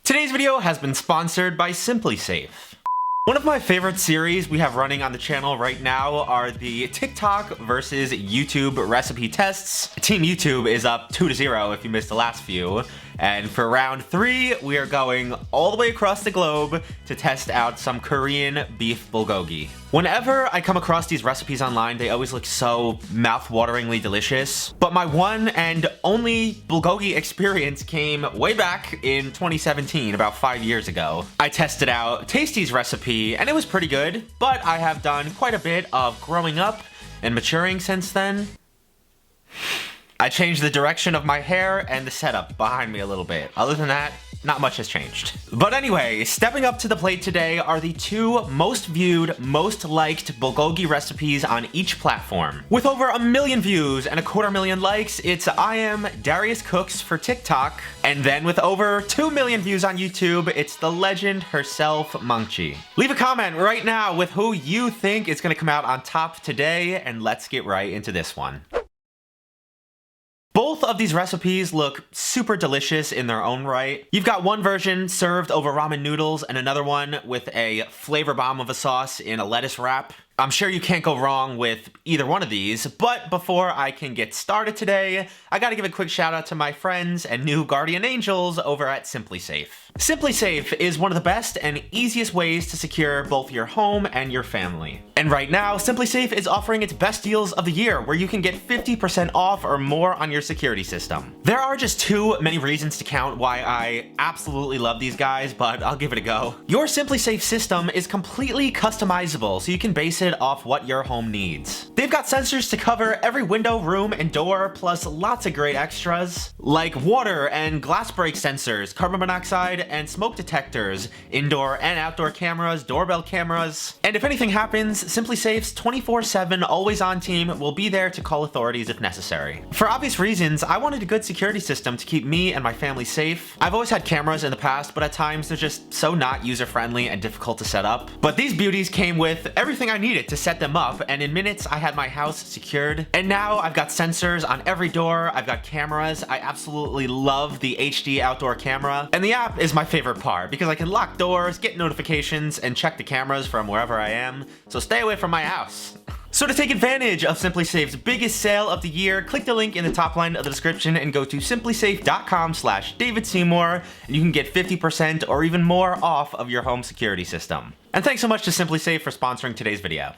Today's video has been sponsored by SimpliSafe. One of my favorite series we have running on the channel right now are the TikTok versus YouTube recipe tests. Team YouTube is up 2-0 if you missed the last few. And for round 3, we are going all the way across the globe to test out some Korean beef bulgogi. Whenever I come across these recipes online, they always look so mouth-wateringly delicious. But my one and only bulgogi experience came way back in 2017, about 5 years ago. I tested out Tasty's recipe and it was pretty good, but I have done quite a bit of growing up and maturing since then. I changed the direction of my hair and the setup behind me a little bit. Other than that, not much has changed. But anyway, stepping up to the plate today are the 2 most viewed, most liked bulgogi recipes on each platform. With over 1 million views and 250,000 likes, it's iamdariuscooks for TikTok. And then with over 2 million views on YouTube, it's the legend herself, Maangchi. Leave a comment right now with who you think is gonna come out on top today, and let's get right into this one. Both of these recipes look super delicious in their own right. You've got one version served over ramen noodles and another one with a flavor bomb of a sauce in a lettuce wrap. I'm sure you can't go wrong with either one of these, but before I can get started today, I gotta give a quick shout out to my friends and new guardian angels over at SimpliSafe. SimpliSafe is one of the best and easiest ways to secure both your home and your family. And right now, SimpliSafe is offering its best deals of the year, where you can get 50% off or more on your security system. There are just too many reasons to count why I absolutely love these guys, but I'll give it a go. Your SimpliSafe system is completely customizable, so you can base it off what your home needs. They've got sensors to cover every window, room, and door, plus lots of great extras, like water and glass break sensors, carbon monoxide and smoke detectors, indoor and outdoor cameras, doorbell cameras. And if anything happens, SimpliSafe's 24/7 always-on team will be there to call authorities if necessary. For obvious reasons, I wanted a good security system to keep me and my family safe. I've always had cameras in the past, but at times they're just so not user-friendly and difficult to set up. But these beauties came with everything I needed to set them up, and in minutes I had my house secured. And now I've got sensors on every door, I've got cameras. I absolutely love the HD outdoor camera, and the app is my favorite part because I can lock doors, get notifications, and check the cameras from wherever I am, so stay away from my house. So to take advantage of SimpliSafe's biggest sale of the year, click the link in the top line of the description and go to simplisafe.com/DavidSeymour, and you can get 50% or even more off of your home security system. And thanks so much to SimpliSafe for sponsoring today's video.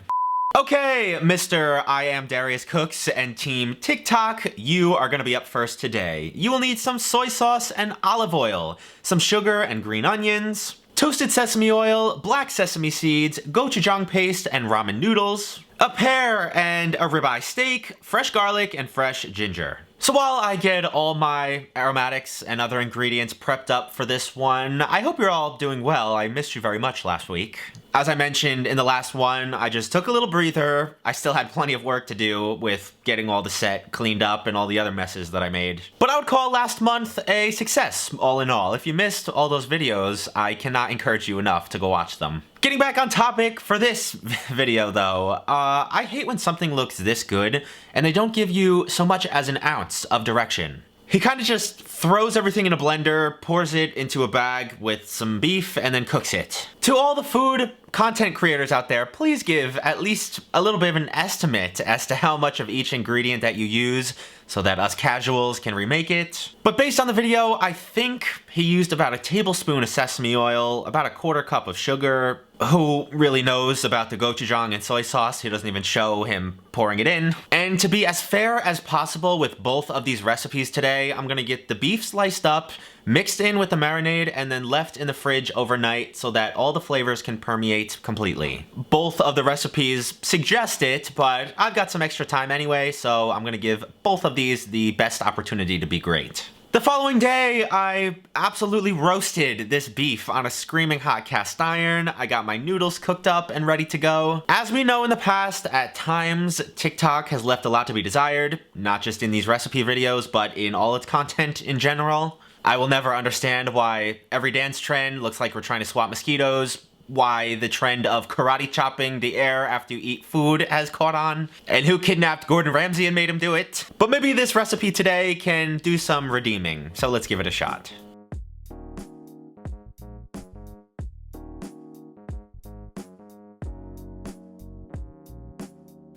Okay, Mr. iamdariuscooks and Team TikTok, you are gonna be up first today. You will need some soy sauce and olive oil, some sugar and green onions, toasted sesame oil, black sesame seeds, gochujang paste and ramen noodles, a pear and a ribeye steak, fresh garlic, and fresh ginger. So while I get all my aromatics and other ingredients prepped up for this one, I hope you're all doing well. I missed you very much last week. As I mentioned in the last one, I just took a little breather. I still had plenty of work to do with getting all the set cleaned up and all the other messes that I made. But I would call last month a success, all in all. If you missed all those videos, I cannot encourage you enough to go watch them. Getting back on topic for this video though, I hate when something looks this good and they don't give you so much as an ounce of direction. He kind of just throws everything in a blender, pours it into a bag with some beef, and then cooks it. To all the food content creators out there, please give at least a little bit of an estimate as to how much of each ingredient that you use so that us casuals can remake it. But based on the video, I think he used about a tablespoon of sesame oil, about a 1/4 cup of sugar. Who really knows about the gochujang and soy sauce? He doesn't even show him pouring it in. And to be as fair as possible with both of these recipes today, I'm gonna get the beef sliced up, mixed in with the marinade, and then left in the fridge overnight so that all the flavors can permeate completely. Both of the recipes suggest it, but I've got some extra time anyway, so I'm gonna give both of these the best opportunity to be great. The following day, I absolutely roasted this beef on a screaming hot cast iron. I got my noodles cooked up and ready to go. As we know in the past, at times, TikTok has left a lot to be desired, not just in these recipe videos, but in all its content in general. I will never understand why every dance trend looks like we're trying to swat mosquitoes, why the trend of karate chopping the air after you eat food has caught on, and who kidnapped Gordon Ramsay and made him do it. But maybe this recipe today can do some redeeming, so let's give it a shot.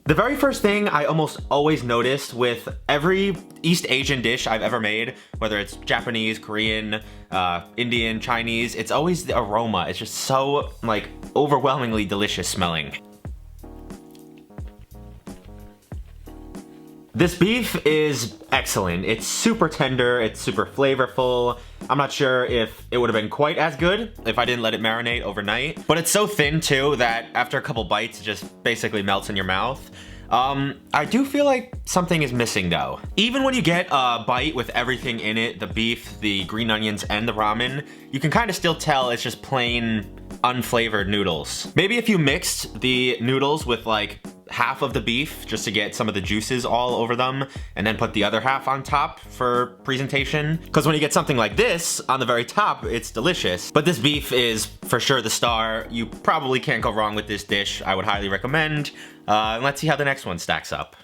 The very first thing I almost always noticed with every East Asian dish I've ever made, whether it's Japanese, Korean, Indian, Chinese, it's always the aroma. It's just so, like, overwhelmingly delicious smelling. This beef is excellent. It's super tender, it's super flavorful. I'm not sure if it would have been quite as good if I didn't let it marinate overnight, but it's so thin too that after a couple bites, it just basically melts in your mouth. I do feel like something is missing though. Even when you get a bite with everything in it, the beef, the green onions, and the ramen, you can kind of still tell it's just plain unflavored noodles. Maybe if you mixed the noodles with like half of the beef just to get some of the juices all over them and then put the other half on top for presentation. Because when you get something like this on the very top, it's delicious. But this beef is for sure the star. You probably can't go wrong with this dish. I would highly recommend. And let's see how the next one stacks up.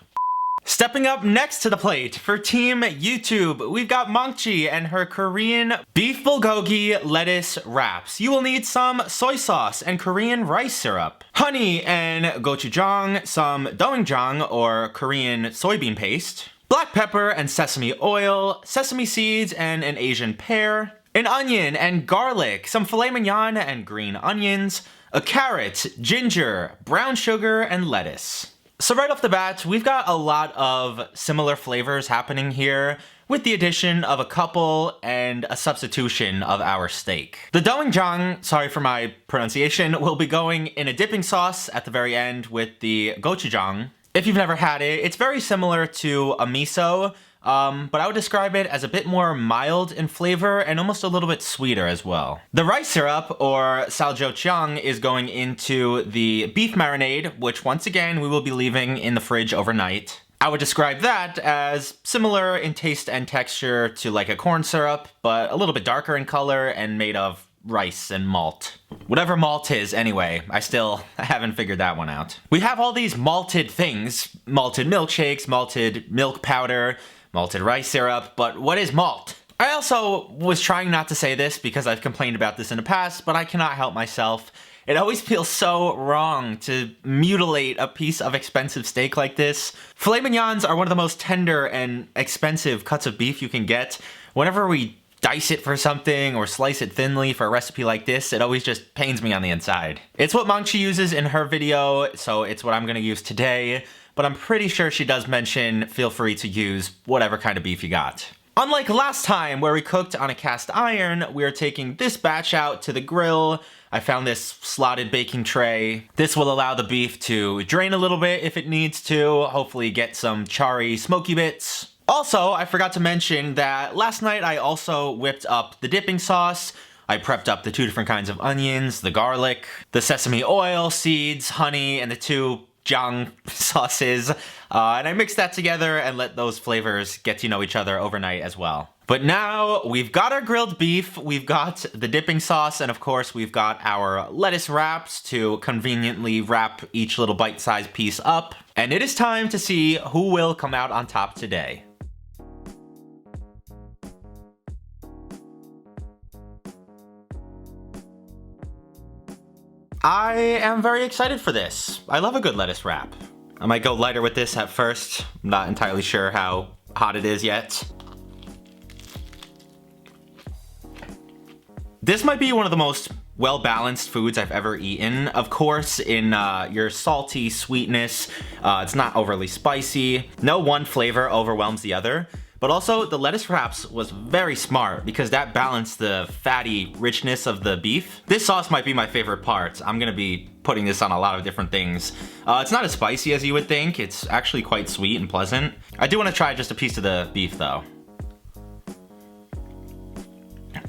Stepping up next to the plate for Team YouTube, we've got Maangchi and her Korean beef bulgogi lettuce wraps. You will need some soy sauce and Korean rice syrup, honey and gochujang, some doenjang or Korean soybean paste, black pepper and sesame oil, sesame seeds and an Asian pear, an onion and garlic, some filet mignon and green onions, a carrot, ginger, brown sugar, and lettuce. So right off the bat, we've got a lot of similar flavors happening here, with the addition of a couple and a substitution of our steak. The doenjang, sorry for my pronunciation, will be going in a dipping sauce at the very end with the gochujang. If you've never had it, it's very similar to a miso, but I would describe it as a bit more mild in flavor and almost a little bit sweeter as well. The rice syrup, or saljochiang, is going into the beef marinade, which once again we will be leaving in the fridge overnight. I would describe that as similar in taste and texture to like a corn syrup, but a little bit darker in color and made of rice and malt. Whatever malt is, anyway, I still haven't figured that one out. We have all these malted things, malted milkshakes, malted milk powder, malted rice syrup, but what is malt? I also was trying not to say this because I've complained about this in the past, but I cannot help myself. It always feels so wrong to mutilate a piece of expensive steak like this. Filet mignons are one of the most tender and expensive cuts of beef you can get. Whenever we dice it for something or slice it thinly for a recipe like this, it always just pains me on the inside. It's what Maangchi uses in her video, so it's what I'm gonna use today, but I'm pretty sure she does mention feel free to use whatever kind of beef you got. Unlike last time where we cooked on a cast iron, we're taking this batch out to the grill. I found this slotted baking tray. This will allow the beef to drain a little bit if it needs to, hopefully get some charry, smoky bits. Also, I forgot to mention that last night I also whipped up the dipping sauce. I prepped up the two different kinds of onions, the garlic, the sesame oil, seeds, honey, and the two jang sauces. And I mixed that together and let those flavors get to know each other overnight as well. But now we've got our grilled beef, we've got the dipping sauce, and of course we've got our lettuce wraps to conveniently wrap each little bite-sized piece up. And it is time to see who will come out on top today. I am very excited for this. I love a good lettuce wrap. I might go lighter with this at first. I'm not entirely sure how hot it is yet. This might be one of the most well-balanced foods I've ever eaten. Of course, in your salty sweetness, it's not overly spicy. No one flavor overwhelms the other. But also, the lettuce wraps was very smart because that balanced the fatty richness of the beef. This sauce might be my favorite part. I'm gonna be putting this on a lot of different things. It's not as spicy as you would think. It's actually quite sweet and pleasant. I do want to try just a piece of the beef though.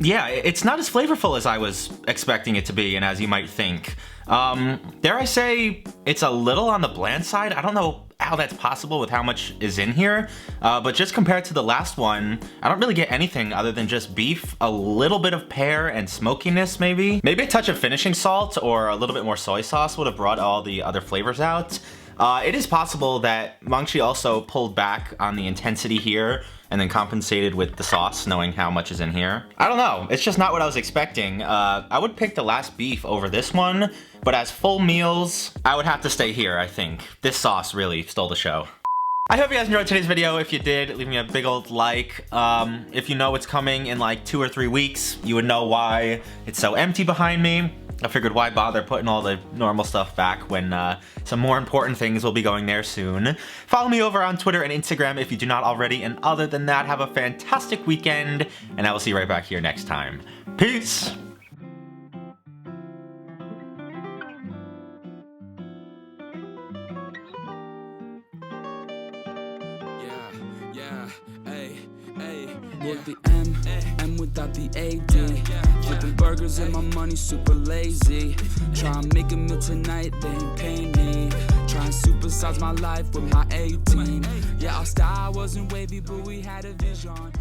Yeah, it's not as flavorful as I was expecting it to be and as you might think. Dare I say, it's a little on the bland side. I don't know how that's possible with how much is in here, but just compared to the last one, I don't really get anything other than just beef, a little bit of pear and smokiness maybe. Maybe a touch of finishing salt or a little bit more soy sauce would have brought all the other flavors out. It is possible that Maangchi also pulled back on the intensity here and then compensated with the sauce, knowing how much is in here. I don't know, it's just not what I was expecting. I would pick the last beef over this one, but as full meals, I would have to stay here, I think. This sauce really stole the show. I hope you guys enjoyed today's video. If you did, leave me a big old like. If you know it's coming in like 2 or 3 weeks, you would know why it's so empty behind me. I figured why bother putting all the normal stuff back when some more important things will be going there soon. Follow me over on Twitter and Instagram if you do not already, and other than that, have a fantastic weekend, and I will see you right back here next time. Peace! With the M without the AD. Flipping burgers and my money super lazy. Try and make a meal tonight, they ain't paying me. Try and supersize my life with my 18. Yeah, our style wasn't wavy, but we had a vision.